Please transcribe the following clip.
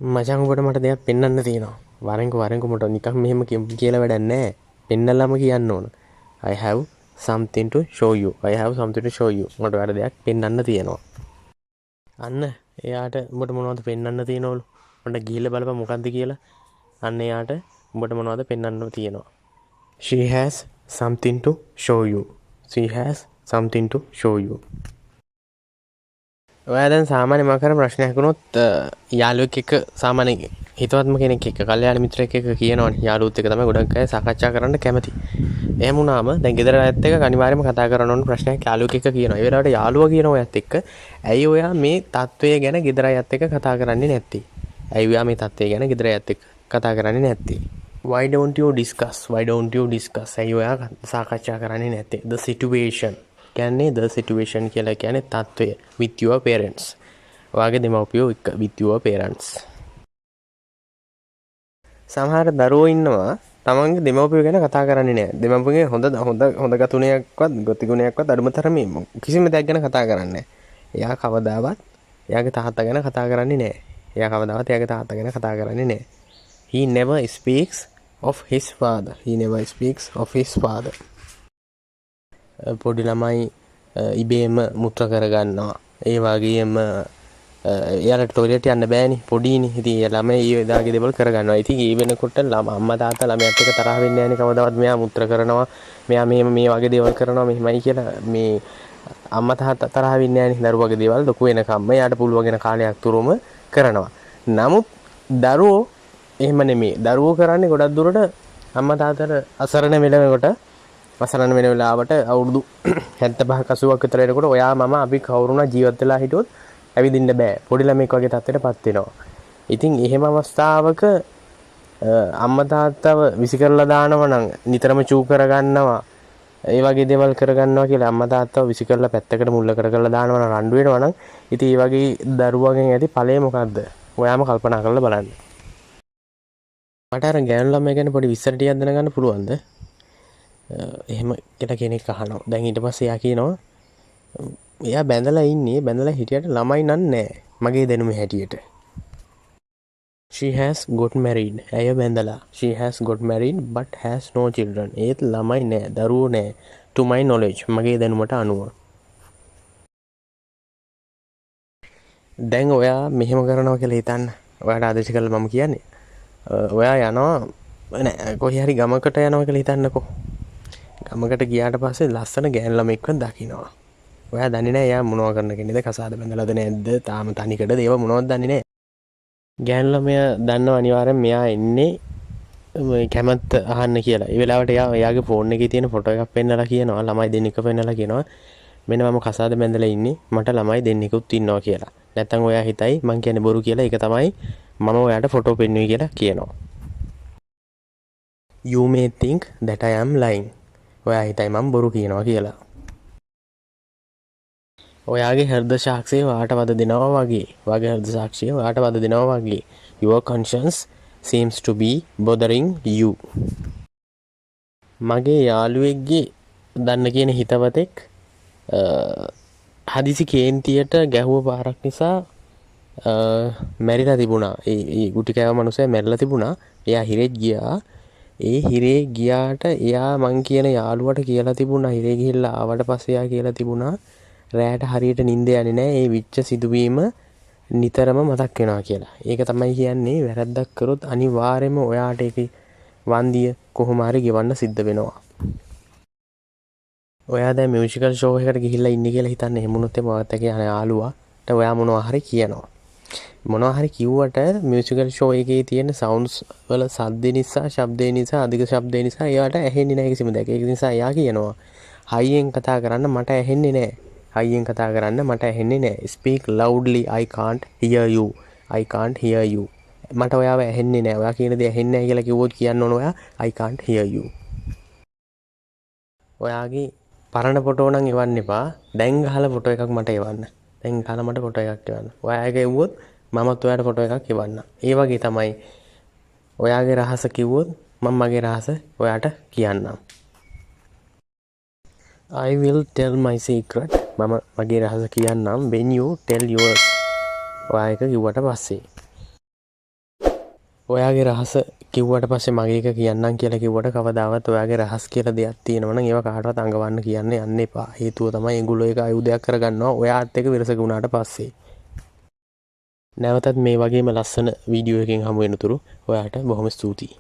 මචං ඔබට මට දෙයක් පෙන්වන්න තියෙනවා. වරෙන්ක මට නිකන් මෙහෙම කියලා වැඩක් නැහැ. පෙන්නලම කියන්න ඕන. I have something to show you. I have something to show you. මට ඔයාලට දෙයක් පෙන්වන්න තියෙනවා. අන්න එයාට උඹට මොනවද පෙන්වන්න තියෙනවලු? මට ගිහිල්ලා බලපන් මොකද්ද කියලා. අන්න එයාට උඹට මොනවද පෙන්වන්න තියෙනවා. She has something to show you. She has something to show you. ඔයා දැන් සාමාන්‍ය මම කරන ප්‍රශ්නයක් වුණොත් යාළුවෙක් එක්ක සාමාන්‍ය හිතවත්ම කෙනෙක් එක්ක කල්යාණ මිත්‍රයෙක් එක්ක කියනවනේ යාළුවොත් එක්ක තමයි ගොඩක් අය සාකච්ඡා කරන්න කැමති. එහෙම වුණාම දැන් ගෙදර අයත් එක්ක අනිවාර්යයෙන්ම කතා කරන්න ඕන ප්‍රශ්නයක් යාළුවෙක් එක්ක කියනවා. ඒ වෙලාවට යාළුවා කියන ඔයත් එක්ක ඇයි ඔයා මේ තත්වය ගැන ගෙදර අයත් එක්ක කතා කරන්නේ නැත්තේ? ඇයි ඔයා මේ තත්වය ගැන ගෙදර අයත් එක්ක කතා කරන්නේ නැත්තේ? Why don't you discuss? Why don't you discuss? ඇයි ඔයා සාකච්ඡා කරන්නේ නැත්තේ? The situation කියන්නේ the situation කියලා කියන්නේ තත්වය with your parents. ඔයාගේ දෙමව්පියෝ එක්ක with your parents. සමහර දරුවෝ ඉන්නවා තමන්ගේ දෙමව්පියෝ ගැන කතා කරන්නේ නැහැ. දෙමව්පියගේ හොඳ ගතුණයක්වත් ගතිගුණයක්වත් අඩුමතරමේ කිසිම දෙයක් ගැන කතා කරන්නේ නැහැ. එයා කවදාවත් එයාගේ තාත්තා ගැන කතා කරන්නේ නැහැ. එයා කවදාවත් එයාගේ තාත්තා ගැන කතා කරන්නේ නැහැ. He never speaks of his father. He never speaks of his father. පොඩි ළමයි ඉබේම මුත්‍ර කරගන්නවා. ඒ වගේම එයාලට টয়ලට් යන්න බෑනේ පොඩිනේ. ඉතින් ඒ ළමයි ඒ දාගේ දේවල් කරගන්නවා. ඉතින් ඒ වෙනකොට අම්මා තාත්තා ළමයාත් එක්ක තරහ වෙන්නේ නැහැනේ කවදාවත්. මෙයා මුත්‍ර කරනවා. මෙයා මේ වගේ දේවල් කරනවා මෙහෙමයි කියලා මේ අම්මා තාත්තා තරහ වෙන්නේ නැහැනේ දරුවගේ දේවල් ලොකු වෙනකම්ම. එයාට පුළුවන් කාලයක් තුරම කරනවා. නමුත් දරුවෝ එහෙම නෙමෙයි. දරුවෝ කරන්නේ ගොඩක් දුරට අම්මා තාත්තට අසරණ වෙනකොට අසරණ වෙන වෙලාවට අවුරුදු 75ක් 80ක් විතර එනකොට ඔයා මම අපි කවුරුණා ජීවත් වෙලා හිටියොත් ඇවිදින්න බෑ. පොඩි ළමෙක් වගේ තත්ත්වයටපත් වෙනවා. ඉතින් එහෙම අවස්ථාවක අම්මා තාත්තව විසි කරලා දානවා නම් නිතරම චූ කරගන්නවා. ඒ වගේ දේවල් කරගන්නවා කියලා අම්මා තාත්තව විසි කරලා පැත්තකට මුල්ල කරලා දානවා නම් රණ්ඩු වෙනවා නම් ඉතින් ඒ වගේ දරුවගෙන් ඇති ඵලය මොකද්ද? ඔයාම කල්පනා කරලා බලන්න. මට අර ගෑනු ළමයි ගැන පොඩි විස්තර ටිකක් දැනගන්න පුළුවන්ද? එහෙම කියලා කෙනෙක් අහනවා. දැන් ඊට පස්සේ එයා කියනවා එයා බැඳලා ඉන්නේ බැඳලා හිටියට ළමයි නෑ මගේ දැනුමේ හැටියට. She has got married. ඇය බැඳලා. She has got married but has no children. ඒත් ළමයි නෑ දරුවෝ නෑ. To my knowledge මගේ දැනුමට අනුව. දැන් ඔයා මෙහෙම කරනවා කියලා හිතන්න. ඔයාට ආදේශ කළා මම කියන්නේ. ඔයා යනවා නෑ කොහේ හරි ගමකට යනවා කියලා හිතන්නකෝ. ගමකට ගියාට පස්සේ ලස්සන ගෑනු ළමෙක්ව දකින්නවා. ඔයා දන්නේ නැහැ එයා මොනව කරන කෙනෙක්ද කසාද බැඳලාද නැද්ද තාම තනිකඩද ඒව මොනවද දන්නේ නැහැ. ගෑනු ළමයා දන්නව අනිවාර්යෙන් මෙයා එන්නේ කැමත්ත අහන්න කියලා. ඒ වෙලාවට එයාගේ ෆෝන් එකේ තියෙන ෆොටෝ එකක් පෙන්නලා කියනවා ළමයි දෙන්නෙක් පෙන්නලා කියනවා මෙන්න මම කසාද බැඳලා ඉන්නේ මට ළමයි දෙන්නෙකුත් ඉන්නවා කියලා. නැත්තම් ඔයා හිතයි මං කියන්නේ බොරු කියලා. ඒක තමයි මම ඔයාට ෆොටෝ පෙන්නුවේ කියලා කියනවා. You may think that I am lying. ඔයා හිතයි මම බොරු කියනවා කියලා. ඔයාගේ හෘද සාක්ෂිය වාට වද දෙනවා වගේ. ඔයාගේ හෘද සාක්ෂිය වාට වද දෙනවා වගේ. Your conscience seems to be bothering you. මගේ යාළුවෙක්ගේ දන්න කියන හිතවතෙක් හදිසි කේන්තියට ගැහුව පාරක් නිසා මැරිලා තිබුණා. ඒ ගුටි කෑව මනුස්සයා මැරිලා තිබුණා. එයා හිරෙත් ගියා. ඒ හිරේ ගියාට එයා මං කියන යාළුවට කියලා තිබුණා හිරේ ගිහිල්ලා ආවට පස්සේ එයා කියලා තිබුණා රැයට හරියට නිින්ද යන්නේ නැහැ. ඒ විච්ච සිදුවීම නිතරම මතක් වෙනවා කියලා. ඒක තමයි කියන්නේ වැරද්දක් කරොත් අනිවාර්යයෙන්ම ඔයාට ඒක වන්දිය කොහොම හරි ගෙවන්න සිද්ධ වෙනවා. ඔයා දැන් මියුසිකල් ෂෝ එකකට ගිහිල්ලා ඉන්නේ කියලා හිතන්න. එහෙම වුණොත් එමත් එක්ක යන යාළුවාට ඔයා මොනවා හරි කියනවා. මොනවා හරි කිව්වට මියුසිකල් ෂෝ එකේ තියෙන සවුන්ඩ්ස් වල සද්ද නිසා, ශබ්දේ නිසා, අධික ශබ්දේ නිසා එයාට ඇහෙන්නේ නැහැ කිසිම දෙයක්. ඒක නිසා එයා කියනවා හයියෙන් කතා කරන්න මට ඇහෙන්නේ නැහැ. හයියෙන් කතා කරන්න මට ඇහෙන්නේ නැහැ. Speak loudly I can't hear you. I can't hear you. මට ඔයාව ඇහෙන්නේ නැහැ. ඔයා කියන දේ ඇහෙන්නේ නැහැ කියලා කිව්වොත් කියන්න ඕන ඔයා I can't hear you. ඔයාගේ පරණ ෆොටෝ නම් එවන්න එපා. දැන් ගහලා ෆොටෝ එකක් මට එවන්න. දැන් ගහලා මට ෆොටෝ එකක් එවන්න. ඔයා ඒක එව්වොත් මමත් ඔයාට ෆොටෝ එකක් එවන්න. ඒ වගේ තමයි ඔයාගේ රහස කිව්වොත් මම මගේ රහස ඔයාට කියන්නම්. I will tell my secret. මම මගේ රහස කියන්නම් when you tell yours. ඔයා ඒක කිව්වට පස්සේ ඔයාගේ රහස කිව්වට පස්සේ මගේ එක කියන්නම් කියලා කිව්වට කවදාවත් ඔයාගේ රහස් කියලා දෙයක් තියෙනවා නම් ඒවා කාටවත් අඟවන්න කියන්න යන්න එපා. හේතුව තමයි ඒගොල්ලෝ ඒක ආයුධයක් කරගන්නවා ඔයාත් එක්ක විරසක වුණාට පස්සේ. නැවතත් මේ වගේම ලස්සන වීඩියෝ එකකින් හමු වෙනතුරු ඔයාට බොහොම ස්තුතියි.